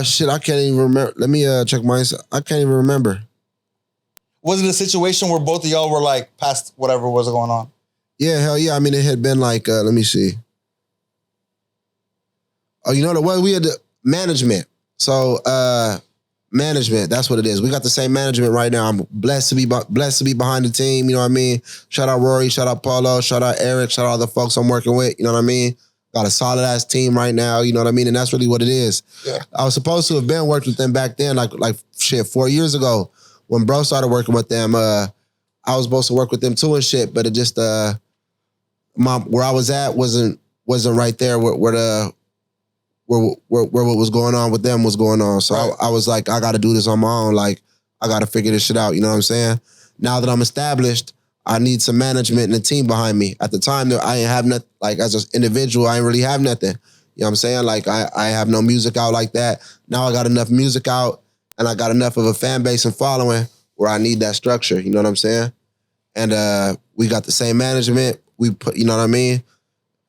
Shit, I can't even remember. Let me check my. I can't even remember. Was it a situation where both of y'all were like past whatever was going on? Yeah, hell yeah. I mean, it had been like, let me see. Oh, you know what? We had the management. So, management, that's what it is. We got the same management right now. I'm blessed to be behind the team. You know what I mean? Shout out Rory, shout out Paulo, shout out Eric, shout out all the folks I'm working with. You know what I mean? Got a solid ass team right now. You know what I mean? And that's really what it is. Yeah. I was supposed to have been working with them back then, like shit, 4 years ago when bro started working with them. I was supposed to work with them too and shit, but it just where I was at wasn't right there where what was going on with them was going on. So right. I was like, I got to do this on my own. Like, I got to figure this shit out. You know what I'm saying? Now that I'm established, I need some management and a team behind me. At the time, I ain't have nothing. Like, as an individual, I ain't really have nothing. You know what I'm saying? Like, I have no music out like that. Now I got enough music out, and I got enough of a fan base and following where I need that structure. You know what I'm saying? And we got the same management. We put, you know what I mean?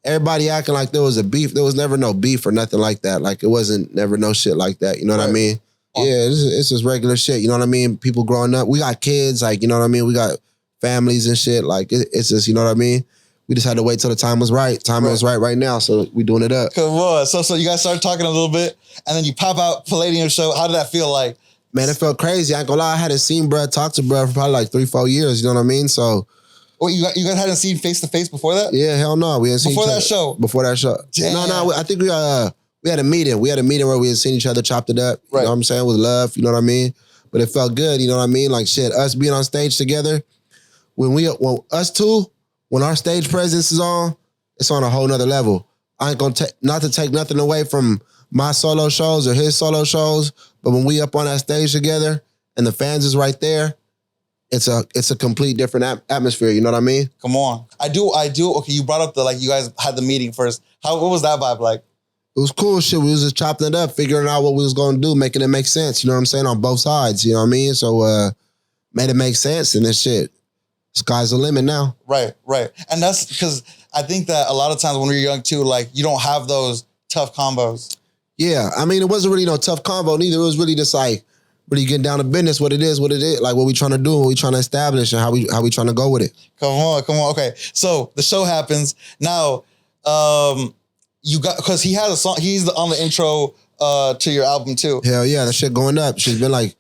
Everybody acting like there was a beef. There was never no beef or nothing like that. Like, it wasn't never no shit like that. You know what I mean? Yeah, it's just regular shit. You know what I mean? People growing up. We got kids. Like, you know what I mean? We got families and shit. Like, it's just, you know what I mean? We just had to wait till the time was right. Time is right now, so we doing it up. Come on. So you guys started talking a little bit, and then you pop out Palladium show. How did that feel like? Man, it felt crazy. I ain't gonna lie. I hadn't seen bruh, talk to bruh for probably like 3-4 years. You know what I mean? So... Well, you guys hadn't seen face to face before that? Yeah, hell no. We hadn't seen before that show. Before that show. Damn. No. I think we had a meeting. We had a meeting where we had seen each other, chopped it up. You know what I'm saying? With love. You know what I mean? But it felt good. You know what I mean? Like shit. Us being on stage together. When us two, when our stage presence is on, it's on a whole nother level. I ain't gonna not to take nothing away from my solo shows or his solo shows, but when we up on that stage together and the fans is right there. It's a complete different atmosphere. You know what I mean? Come on. I do. Okay, you brought up you guys had the meeting first. What was that vibe like? It was cool shit. We was just chopping it up, figuring out what we was going to do, making it make sense. You know what I'm saying? On both sides. You know what I mean? So made it make sense and this shit. Sky's the limit now. Right. And that's because I think that a lot of times when we're young too, like you don't have those tough combos. Yeah. I mean, it wasn't really no tough combo neither. It was really just like, really getting down to business, what it is, like what we trying to do, what we trying to establish, and how we trying to go with it. Come on. Okay, so the show happens now. You got because he has a song. He's on the intro to your album too. Hell yeah, that shit going up. She's been like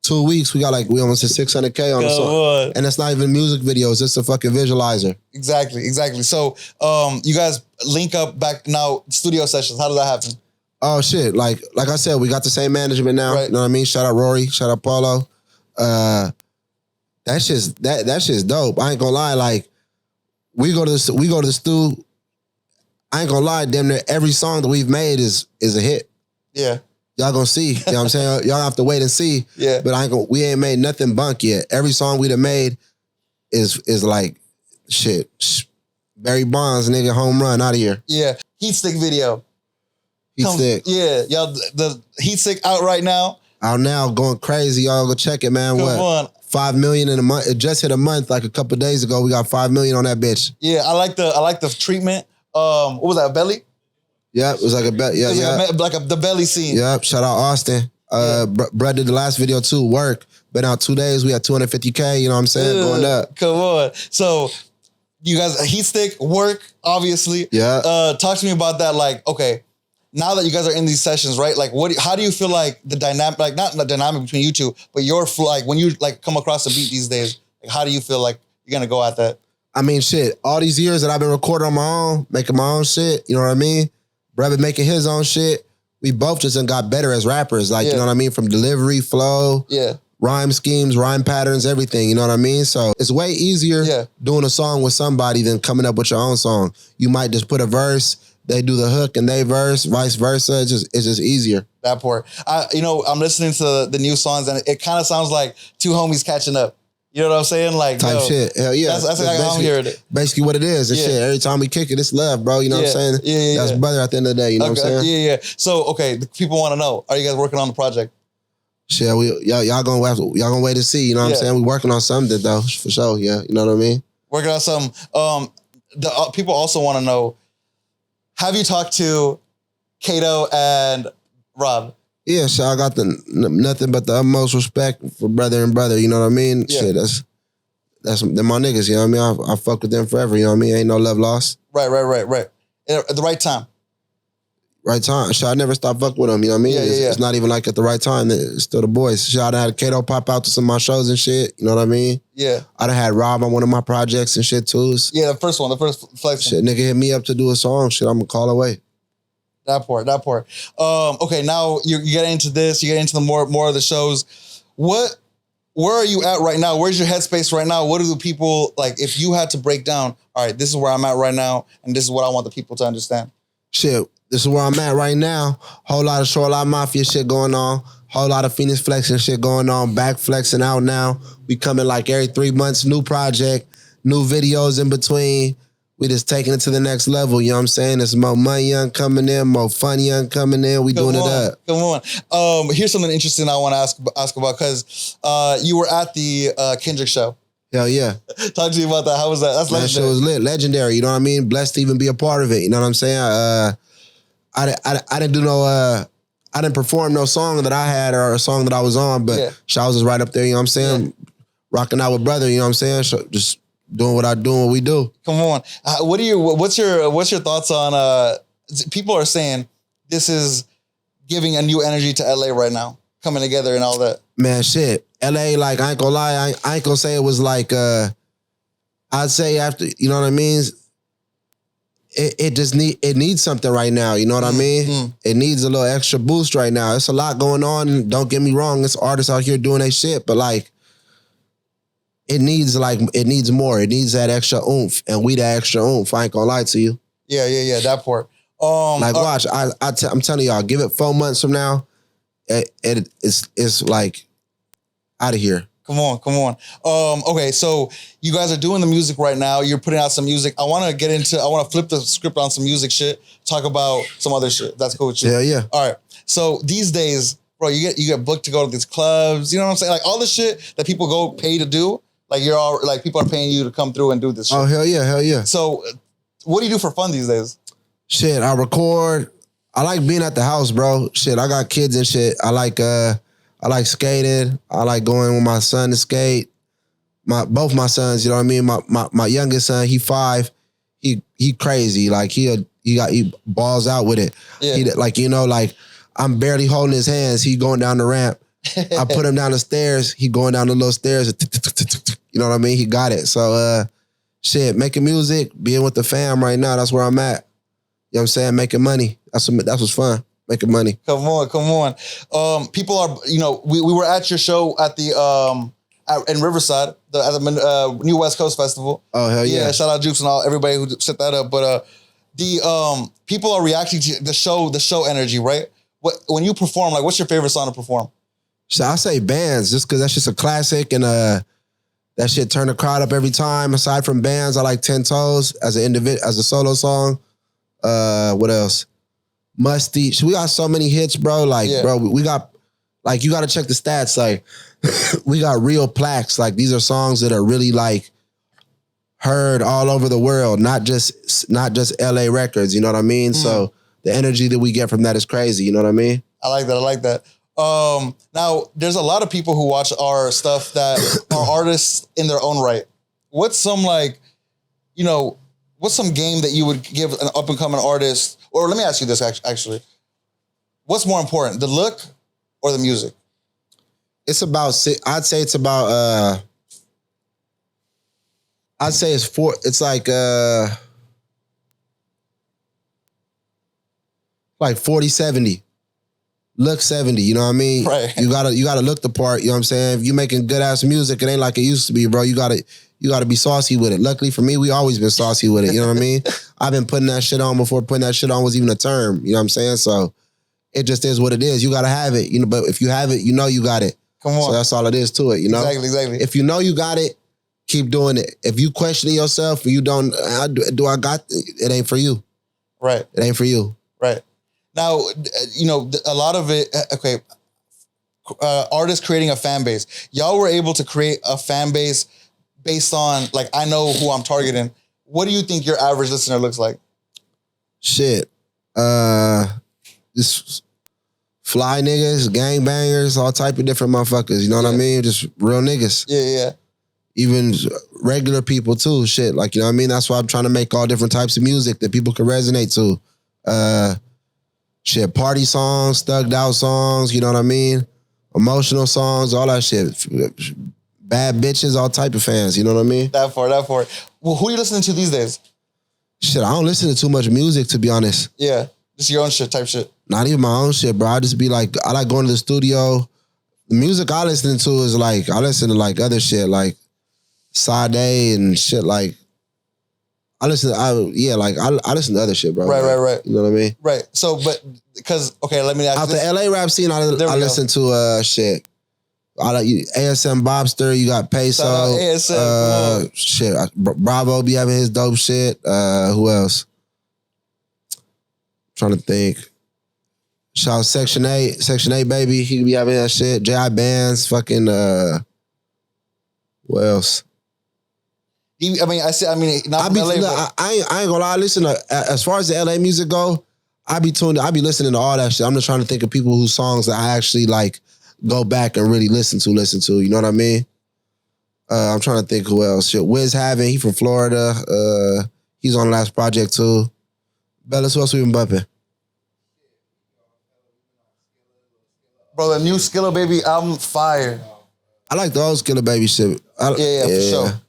2 weeks. We almost hit 600K on the song, and that's not even music videos. It's a fucking visualizer. Exactly. So you guys link up back now. Studio sessions. How does that happen? Oh shit! Like I said, we got the same management now. Right. You know what I mean? Shout out Rory, shout out Paulo. That shit's dope. I ain't gonna lie. Like we go to the stu. I ain't gonna lie. Damn near every song that we've made is a hit. Yeah. Y'all gonna see. You know what I'm saying? Y'all have to wait and see. Yeah. But we ain't made nothing bunk yet. Every song we done made is like shit. Barry Bonds, nigga, home run out of here. Yeah. Heat Stick video. Heat Stick. Yeah, y'all, the Heat Stick out right now. Out now, going crazy. Y'all go check it, man. Come on. 5 million in a month. It just hit a month like a couple of days ago. We got 5 million on that bitch. Yeah, I like the treatment. What was that, belly? Yeah, it was like a belly. Yeah, the belly scene. Yep. Shout out Austin. Brett did the last video too. Work. Been out 2 days. We had 250K. You know what I'm saying? Going up. Come on. So you guys, Heat Stick, work, obviously. Yeah. Talk to me about that. Like, okay. Now that you guys are in these sessions, right? Like, how do you feel like the dynamic, like not the dynamic between you two, but like when you like come across the beat these days, like how do you feel like you're gonna go at that? I mean, shit. All these years that I've been recording on my own, making my own shit, you know what I mean? Brett been making his own shit. we both just got better as rappers. Like, you know what I mean? From delivery, flow, rhyme schemes, rhyme patterns, everything. You know what I mean? So it's way easier doing a song with somebody than coming up with your own song. You might just put a verse, they do the hook and they verse, vice versa. It's just easier. That part. I'm listening to the new songs and it kind of sounds like two homies catching up. You know what I'm saying? Like type shit. Hell yeah. That's like how I'm hearing it. Basically what it is. It's shit. Every time we kick it, it's love, bro. You know what I'm saying? Yeah. That's brother at the end of the day. You know what I'm saying? Yeah. So, okay, the people want to know, are you guys working on the project? Shit, y'all gonna wait to see. You know what I'm saying? We working on something though, for sure. Yeah, you know what I mean? Working on something. The people also want to know, have you talked to Kato and Rob? Yeah, so I got nothing but the utmost respect for brother and brother, you know what I mean? Yeah. Shit, they're my niggas, you know what I mean? I fuck with them forever, you know what I mean? Ain't no love lost. Right. At the right time. Right time. Shit, I never stop fucking with them, you know what I mean? It's not even like at the right time, it's still the boys. Shit, I done had Kato pop out to some of my shows and shit, you know what I mean? Yeah. I done had Rob on one of my projects and shit too. Yeah, the first Flexin. Shit, nigga hit me up to do a song, shit, I'm gonna call away. That part. Okay, now you get into this. You get into the more of the shows. Where are you at right now? Where's your headspace right now? What do the people like? If you had to break down, all right, this is where I'm at right now, and this is what I want the people to understand. Shit, this is where I'm at right now. Whole lot of Shoreline Mafia shit going on. Whole lot of Fenix Flexin shit going on. Back flexing out now. We coming like every 3 months, new project, new videos in between. We just taking it to the next level, you know what I'm saying? There's more money young coming in, more fun young coming in. We doing it up. Come on. Here's something interesting I want to ask about, because you were at the Kendrick show. Hell yeah. Talk to you about that. How was that? That's legendary. That show was lit. Legendary, you know what I mean? Blessed to even be a part of it, you know what I'm saying? I didn't do no... I didn't perform no song that I had or a song that I was on, but I was just right up there, you know what I'm saying? Rocking out with brother, you know what I'm saying? Just... doing what I do and what we do. Come on. What's your thoughts on people are saying this is giving a new energy to LA right now, coming together and all that? Man, shit. LA, like, I ain't gonna lie, I ain't gonna say it was like I'd say after, you know what I mean? It needs something right now, you know what I mean? It needs a little extra boost right now. It's a lot going on. Don't get me wrong, it's artists out here doing their shit, but like it needs more. It needs that extra oomph, and we that extra oomph. I ain't gonna lie to you. Yeah, that part. Watch. I'm telling y'all, give it 4 months from now, it's like out of here. Come on. Okay, so you guys are doing the music right now. You're putting out some music. I want to flip the script on some music shit. Talk about some other shit. That's cool with you. Yeah. All right. So these days, bro, you get booked to go to these clubs. You know what I'm saying? Like all the shit that people go pay to do. Like people are paying you to come through and do this shit. Oh, hell yeah. So what do you do for fun these days? Shit, I record. I like being at the house, bro. Shit, I got kids and shit. I like skating. I like going with my son to skate. Both my sons, you know what I mean? My youngest son, he 5. He crazy. Like he balls out with it. Yeah. I'm barely holding his hands. He going down the ramp. I put him down the stairs. He going down the little stairs. You know what I mean? He got it. So, making music, being with the fam right now, that's where I'm at. You know what I'm saying? Making money. That's what's fun. Making money. Come on. People are, we were at your show at the, in Riverside, at the New West Coast Festival. Oh, hell yeah. Shout out Jukes and everybody who set that up. But the people are reacting to the show energy, right? When you perform, like, what's your favorite song to perform? So I say Bands, just because that's just a classic, and that shit turn the crowd up every time. Aside from Bands, I like 10 Toes as a solo song. What else? Musty. We got so many hits, bro. Bro, we got, like, you got to check the stats. Like, we got real plaques. Like, these are songs that are really, like, heard all over the world, not just LA records, you know what I mean? So the energy that we get from that is crazy, you know what I mean? I like that. Now, there's a lot of people who watch our stuff that are artists in their own right. What's some what's some game that you would give an up-and-coming artist? Or let me ask you this, actually. What's more important, the look or the music? It's about, I'd say it's 40-70. look 70, you know what I mean? Right. You gotta look the part, you know what I'm saying? If you making good ass music, it ain't like it used to be, bro. You gotta be saucy with it. Luckily for me, we always been saucy with it, you know what I mean? I've been putting that shit on before putting that shit on was even a term, you know what I'm saying? So it just is what it is. You gotta have it, you know, but if you have it, you know you got it. Come on. So that's all it is to it, you know? Exactly. If you know you got it, keep doing it. If you questioning yourself and you don't, do I got it ain't for you. Right. It ain't for you. Right. Now, you know, a lot of it, okay, artists creating a fan base. Y'all were able to create a fan base based on, like, I know who I'm targeting. What do you think your average listener looks like? Shit. Just fly niggas, gangbangers, all type of different motherfuckers. You know what I mean? Just real niggas. Yeah. Even regular people too. Shit. Like, you know what I mean? That's why I'm trying to make all different types of music that people can resonate to. Shit, party songs, thugged out songs, you know what I mean? Emotional songs, all that shit. Bad bitches, all type of fans, you know what I mean? That for it. Well, who are you listening to these days? Shit, I don't listen to too much music, to be honest. Yeah, just your own shit type shit. Not even my own shit, bro. I just be like, I like going to the studio. The music I listen to is like, I listen to like other shit, like Sade and shit like, I listen to other shit, bro. Right. You know what I mean? Right. So, but, because, okay, let me ask Out you this. the LA rap scene, I listen to shit. I like ASM Bopster, you got Peso. Shout out ASM, shit. Bravo be having his dope shit. Who else? Trying to think. Shout out Section 8. Section 8, baby. He be having that shit. J.I. Bands, fucking, what else? Not from LA, but I ain't gonna lie. Listen, as far as the LA music go, I be listening to all that shit. I'm just trying to think of people whose songs that I actually like go back and really listen to. You know what I mean? I'm trying to think who else. Shit, Wiz Having, he from Florida. He's on the last project too. Bellas, who else we been bumping? Bro, the new Skilla Baby album, fire. I like the old Skilla Baby shit. Yeah, for sure.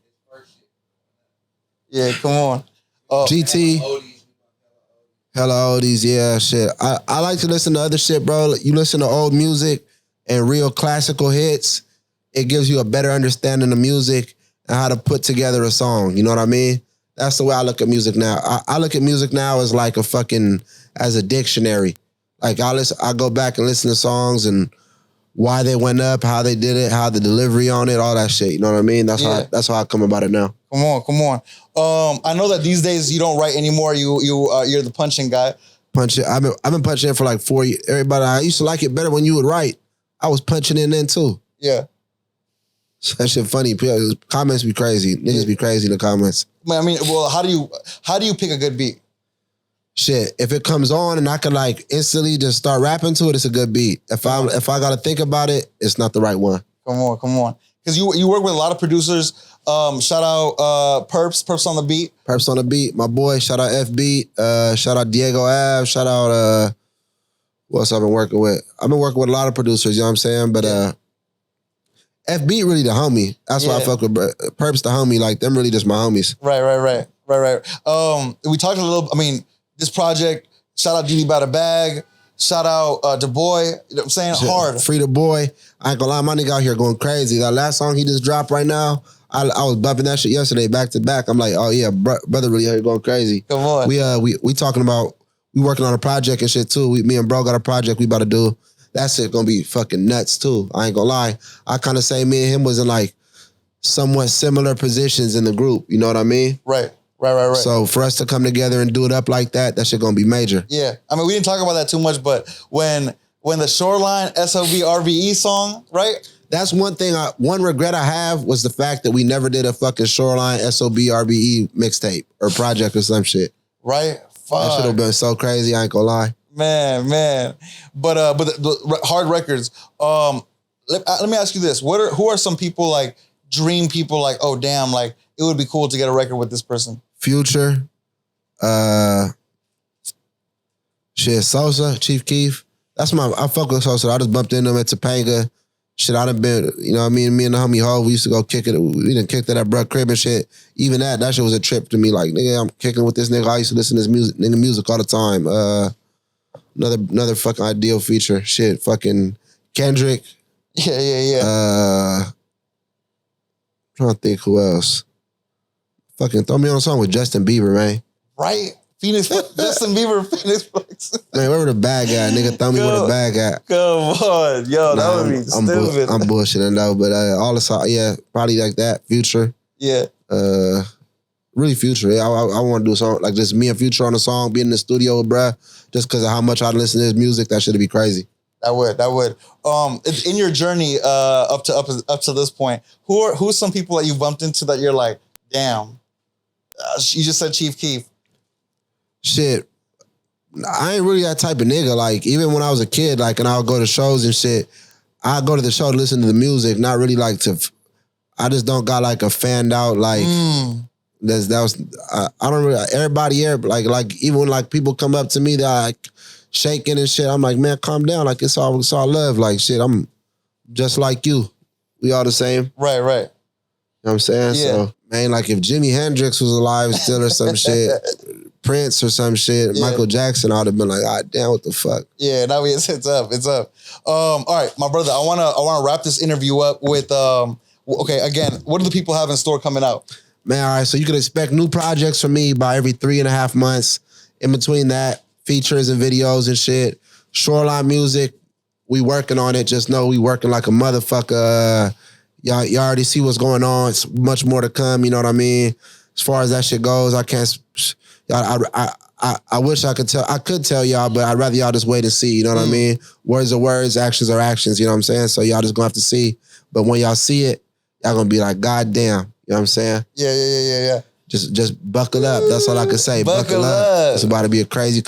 Yeah, come on. GT. Hella oldies, yeah, shit. I like to listen to other shit, bro. You listen to old music and real classical hits, it gives you a better understanding of music and how to put together a song. You know what I mean? That's the way I look at music now. I look at music now as like as a dictionary. Like I go back and listen to songs and why they went up, how they did it, how the delivery on it, all that shit. You know what I mean? That's how I come about it now. Come on. I know that these days you don't write anymore. You're the punching guy. Punching. I've been punching in for like 4 years. Everybody, I used to like it better when you would write. I was punching in then too. Yeah. So that shit funny. Comments be crazy. Niggas be crazy in the comments. I mean, well, how do you pick a good beat? Shit, if it comes on and I can like instantly just start rapping to it, it's a good beat. If I gotta think about it, it's not the right one. Come on. Because you work with a lot of producers. Shout out Perps on the beat. Perps on the beat, my boy. Shout out F Beat. Shout out Diego Ave. Shout out who else I've been working with? I've been working with a lot of producers, you know what I'm saying? But F Beat really the homie. That's why I fuck with Perps the homie. Like them really just my homies. Right. We talked a little, this project, shout out DD About a Bag, shout out Da Boy, you know what I'm saying? Shit, hard. Free Da Boy. I ain't gonna lie, my nigga out here going crazy. That last song he just dropped right now, I was bumping that shit yesterday back to back. I'm like, oh yeah, brother really out here going crazy. Come on. We talking about, we working on a project and shit too. Me and bro got a project we about to do. That shit gonna be fucking nuts too. I ain't gonna lie. I kind of say me and him was in like somewhat similar positions in the group. You know what I mean? Right. So for us to come together and do it up like that shit gonna be major. Yeah. We didn't talk about that too much, but when the Shoreline SOB-RBE song, right? That's one thing, one regret I have was the fact that we never did a fucking Shoreline SOB-RBE mixtape or project or some shit. Right? Fuck. That should have been so crazy, I ain't gonna lie. Man. But the hard records, let me ask you this. Who are some people like, dream people like, oh damn, like it would be cool to get a record with this person? Future, shit, Sosa, Chief Keef. I fuck with Sosa. I just bumped into him at Topanga. Shit, I done been, you know what I mean? Me and the homie Ho, we used to go kick it. We done kicked it at Bruh Crib and shit. Even that shit was a trip to me. Like, nigga, I'm kicking with this nigga. I used to listen to this music all the time. Another fucking ideal feature. Shit, fucking Kendrick. Yeah. Trying to think who else. Fucking throw me on a song with Justin Bieber, man. Right? Justin Bieber, Fenix Flexin. Man, where the bad guy? Nigga, throw me where the bad guy. Come on. Yo, that would be stupid. I'm bullshitting though, but all the songs, yeah, probably like that. Future. Yeah. Really Future. I want to do a song like just me and Future on a song, be in the studio with bruh, just because of how much I listen to his music. That should be crazy. That would. In your journey up to this point, who's some people that you bumped into that you're like, damn, you just said Chief Keef. Shit, I ain't really that type of nigga. Like, even when I was a kid, like, and I'll go to shows and shit, I go to the show to listen to the music, not really like I just don't got like a fanned out, like, I don't really, everybody here, like, even when like people come up to me that like shaking and shit, I'm like, man, calm down. Like, it's all love. Like, shit, I'm just like you. We all the same. Right. You know what I'm saying? Yeah. So, man, like if Jimi Hendrix was alive still or some shit, Prince or some shit, yeah. Michael Jackson, I'd have been like, ah, damn, what the fuck? Yeah, now it's up. All right, my brother, I wanna wrap this interview up with okay, again, what do the people have in store coming out? Man, all right, so you can expect new projects from me by every 3.5 months. In between that, features and videos and shit. Shoreline music, we working on it. Just know we working like a motherfucker. Y'all already see what's going on. It's much more to come, you know what I mean? As far as that shit goes, I can't... I wish I could tell y'all, but I'd rather y'all just wait and see, you know what I mean? Words are words, actions are actions, you know what I'm saying? So y'all just gonna have to see. But when y'all see it, y'all gonna be like, God damn, you know what I'm saying? Yeah. Just buckle up. That's all I can say. Buckle up. It's about to be a crazy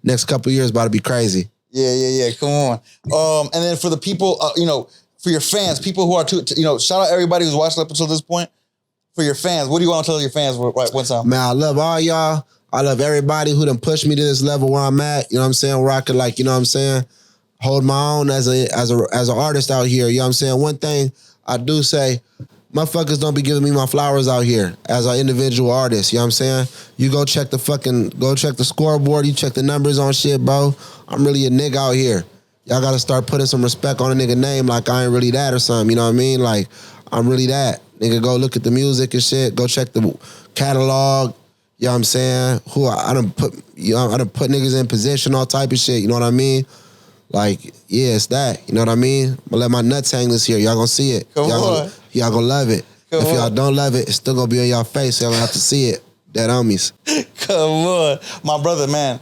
next couple of years about to be crazy. Yeah. Come on. And then for the people, for your fans, people who are shout out everybody who's watched up until this point. For your fans, what do you want to tell your fans one time? Man, I love all y'all. I love everybody who done pushed me to this level where I'm at. You know what I'm saying? Where I could hold my own as an artist out here. You know what I'm saying? One thing I do say, motherfuckers don't be giving me my flowers out here as an individual artist. You know what I'm saying? You go check the scoreboard. You check the numbers on shit, bro. I'm really a nigga out here. Y'all got to start putting some respect on a nigga name like I ain't really that or something. You know what I mean? Like, I'm really that. Nigga, go look at the music and shit. Go check the catalog. You know what I'm saying? I done put niggas in position, all type of shit. You know what I mean? Like, yeah, it's that. You know what I mean? I'm gonna let my nuts hang this year. Y'all gonna see it. Y'all gonna love it. If y'all don't love it, it's still gonna be on y'all face. So y'all gonna have to see it. Dead homies. Come on. My brother, man.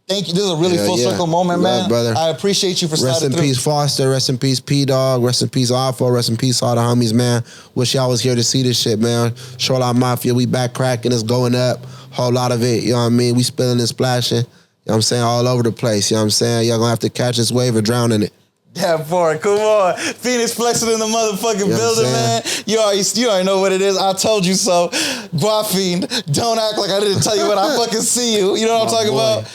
Thank you. This is a really full circle moment, man. Brother. I appreciate you for sliding through. Rest in peace, Foster. Rest in peace, P-Dog. Rest in peace, Alpha. Rest in peace, all the homies, man. Wish y'all was here to see this shit, man. Shoreline Mafia, we back cracking. It's going up. Whole lot of it, you know what I mean? We spilling and splashing. You know what I'm saying? All over the place, you know what I'm saying? Y'all gonna have to catch this wave or drown in it. That part, come on. Fenix Flexin in the motherfucking building, man. You already know what it is. I told you so. Boy, Fiend, don't act like I didn't tell you when I fucking see you. You know what I'm talking about?